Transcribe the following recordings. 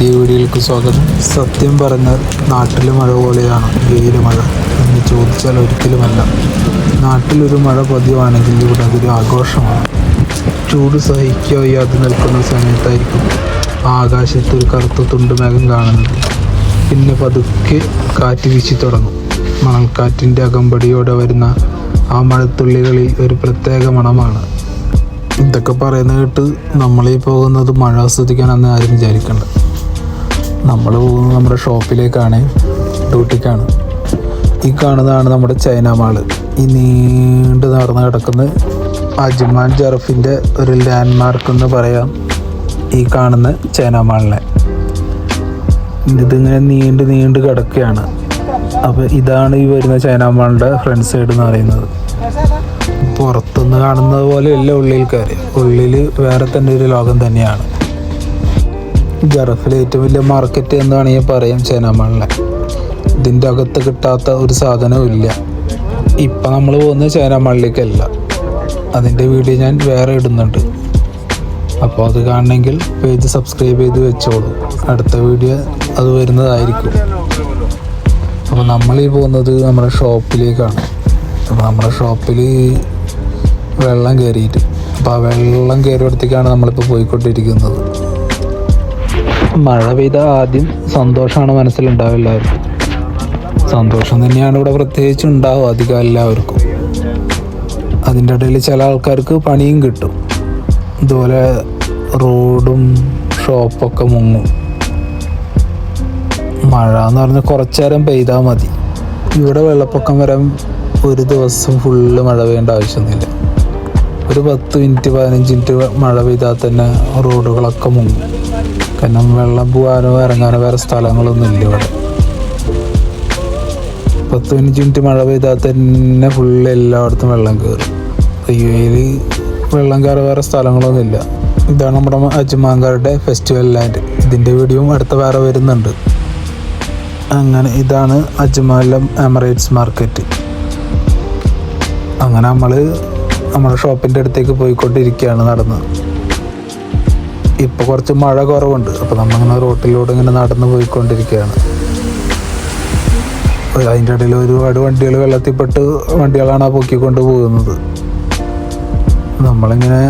പുതിയ വീഡിയോയിലേക്ക് സ്വാഗതം. സത്യം പറഞ്ഞാൽ നാട്ടിലെ മഴ പോലെയാണ് വെയില് മഴ എന്ന് ചോദിച്ചാൽ ഒരിക്കലുമല്ല. നാട്ടിലൊരു മഴ പതിവാണെങ്കിൽ ഇവിടെ അതൊരു ആഘോഷമാണ്. ചൂട് സഹിക്കാൻ വയ്യാതെ നിൽക്കുന്ന സമയത്തായിരിക്കും ആകാശത്തൊരു കറുത്ത തുണ്ടുമേഘം കാണുന്നത്. പിന്നെ പതുക്കെ കാറ്റ് വീശി തുടങ്ങും. മണൽക്കാറ്റിൻ്റെ അകമ്പടിയോടെ വരുന്ന ആ മഴത്തുള്ളികളിൽ ഒരു പ്രത്യേക മണമാണ്. ഇതൊക്കെ പറയുന്നത് കേട്ട് നമ്മളീ പോകുന്നത് മഴ ആസ്വദിക്കാനെന്ന് ആരും വിചാരിക്കണ്ട. നമ്മൾ പോകുന്നത് നമ്മുടെ ഷോപ്പിലേക്കാണ്, ഡ്യൂട്ടിക്കാണ്. ഈ കാണുന്നതാണ് നമ്മുടെ ചൈന മാള്. ഈ നീണ്ടു നടന്ന് കിടക്കുന്ന അജ്മാൻ ജറഫിൻ്റെ ഒരു ലാൻഡ് മാർക്ക് എന്ന് പറയാം ഈ കാണുന്ന ചൈന മാളിനെ. ഇതിങ്ങനെ നീണ്ടു കിടക്കുകയാണ്. അപ്പോൾ ഇതാണ് ഈ വരുന്ന ചൈന മാളിൻ്റെ ഫ്രണ്ട് സൈഡ് എന്ന് പറയുന്നത്. പുറത്തുനിന്ന് കാണുന്നത് പോലെയല്ല ഉള്ളിൽ കയറി. ഉള്ളിൽ വേറെ തന്നെ ഒരു ലോകം തന്നെയാണ്. ജറഫിലെ ഏറ്റവും വലിയ മാർക്കറ്റ് എന്ന് വേണമെങ്കിൽ പറയാം ചൈന മാളിനെ. ഇതിൻ്റെ അകത്ത് കിട്ടാത്ത ഒരു സാധനവും ഇല്ല. ഇപ്പം നമ്മൾ പോകുന്ന ചൈന മാളിലേക്കല്ല, അതിൻ്റെ വീഡിയോ ഞാൻ വേറെ ഇടുന്നുണ്ട്. അപ്പോൾ അത് കാണണമെങ്കിൽ പേജ് സബ്സ്ക്രൈബ് ചെയ്ത് വെച്ചോളൂ. അടുത്ത വീഡിയോ അത് വരുന്നതായിരിക്കും. അപ്പോൾ നമ്മളീ പോകുന്നത് നമ്മുടെ ഷോപ്പിലേക്കാണ്. അപ്പോൾ നമ്മുടെ ഷോപ്പിൽ വെള്ളം കയറിയിട്ട്, അപ്പോൾ ആ വെള്ളം കയറിയിടത്തേക്കാണ് നമ്മളിപ്പോൾ പോയിക്കൊണ്ടിരിക്കുന്നത്. മഴ പെയ്ത ആദ്യം സന്തോഷമാണ് മനസ്സിലുണ്ടാവും എല്ലാവർക്കും. സന്തോഷം തന്നെയാണ് ഇവിടെ പ്രത്യേകിച്ച് ഉണ്ടാവും അധികം എല്ലാവർക്കും. അതിൻ്റെ ഇടയിൽ ചില ആൾക്കാർക്ക് പണിയും കിട്ടും. ഇതുപോലെ റോഡും ഷോപ്പൊക്കെ മുങ്ങും. മഴ എന്ന് പറഞ്ഞാൽ കുറച്ചു നേരം പെയ്താൽ മതി. ഇവിടെ വെള്ളപ്പൊക്കം വരാൻ ഒരു ദിവസം ഫുള്ള് മഴ പെയ്യേണ്ട ആവശ്യമൊന്നുമില്ല. ഒരു 10 മിനിറ്റ് 15 മിനിറ്റ് മഴ പെയ്താൽ തന്നെ റോഡുകളൊക്കെ മുങ്ങും. കാരണം വെള്ളം പോകാനോ ഇറങ്ങാനോ വേറെ സ്ഥലങ്ങളൊന്നും ഇല്ല ഇവിടെ. 10-15 മിനിറ്റ് മഴ പെയ്താൽ തന്നെ ഫുള്ള് എല്ലായിടത്തും വെള്ളം കയറും. യുഎഇയിൽ വെള്ളം കയറി വേറെ സ്ഥലങ്ങളൊന്നും ഇല്ല. ഇതാണ് നമ്മുടെ അജ്മാൻകാരുടെ ഫെസ്റ്റിവൽ ലാൻഡ്. ഇതിൻ്റെ വീഡിയോയും അടുത്ത വേറെ വരുന്നുണ്ട്. അങ്ങനെ ഇതാണ് അജ്മാനിലെ എമിറേറ്റ്സ് മാർക്കറ്റ്. അങ്ങനെ നമ്മൾ നമ്മുടെ ഷോപ്പിൻ്റെ അടുത്തേക്ക് പോയിക്കൊണ്ടിരിക്കുകയാണ് നടന്ന്. ഇപ്പോൾ കുറച്ച് മഴ കുറവുണ്ട്. അപ്പോൾ നമ്മളിങ്ങനെ റോട്ടിലൂടെ ഇങ്ങനെ നടന്ന് പോയിക്കൊണ്ടിരിക്കുകയാണ്. അതിൻ്റെ ഇടയിൽ ഒരുപാട് വണ്ടികൾ വെള്ളത്തിൽപ്പെട്ട് വണ്ടികളാണ് ആ പൊക്കിക്കൊണ്ട് പോകുന്നത്. നമ്മളിങ്ങനെ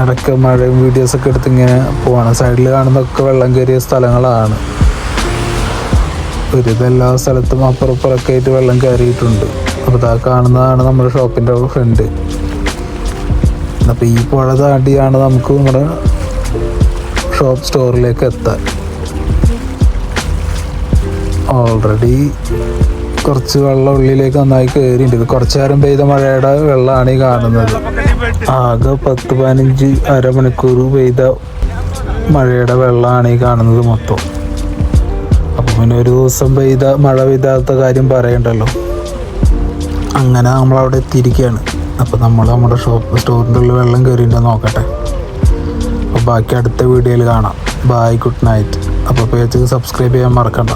ഇടയ്ക്ക് മഴയും വീഡിയോസൊക്കെ എടുത്ത് ഇങ്ങനെ പോവാണ്. സൈഡിൽ കാണുന്നതൊക്കെ വെള്ളം കയറിയ സ്ഥലങ്ങളാണ്. എല്ലാ സ്ഥലത്തും അപ്പുറപ്പുറമൊക്കെ ആയിട്ട് വെള്ളം കയറിയിട്ടുണ്ട്. അപ്പോൾ ഇതാ കാണുന്നതാണ് നമ്മുടെ ഷോപ്പിൻ്റെ ഫ്രണ്ട്. അപ്പോൾ ഈ പുഴ താണ്ടിയാണ് നമുക്ക് നമ്മുടെ സ്റ്റോറിലേക്ക് എത്താൻ. ഓൾറെഡി കുറച്ച് വെള്ളം ഉള്ളിലേക്ക് നന്നായി കയറിയിട്ടുണ്ട്. കുറച്ച് നേരം പെയ്ത മഴയുടെ വെള്ളമാണ് ഈ കാണുന്നത്. ആകെ 10-15 അരമണിക്കൂർ പെയ്ത മഴയുടെ വെള്ളമാണ് ഈ കാണുന്നത് മൊത്തം. അപ്പോൾ പിന്നെ ഒരു ദിവസം മഴ പെയ്താത്ത കാര്യം പറയണ്ടല്ലോ. അങ്ങനെ നമ്മളവിടെ എത്തിയിരിക്കുകയാണ്. അപ്പോൾ നമ്മൾ നമ്മുടെ സ്റ്റോറിൻ്റെ ഉള്ളിൽ വെള്ളം കയറിയിട്ടുണ്ടോ നോക്കട്ടെ. അപ്പോൾ ബാക്കി അടുത്ത വീഡിയോയിൽ കാണാം. Bye, good night. അപ്പോൾ പേജ് സബ്സ്ക്രൈബ് ചെയ്യാൻ മറക്കണ്ട.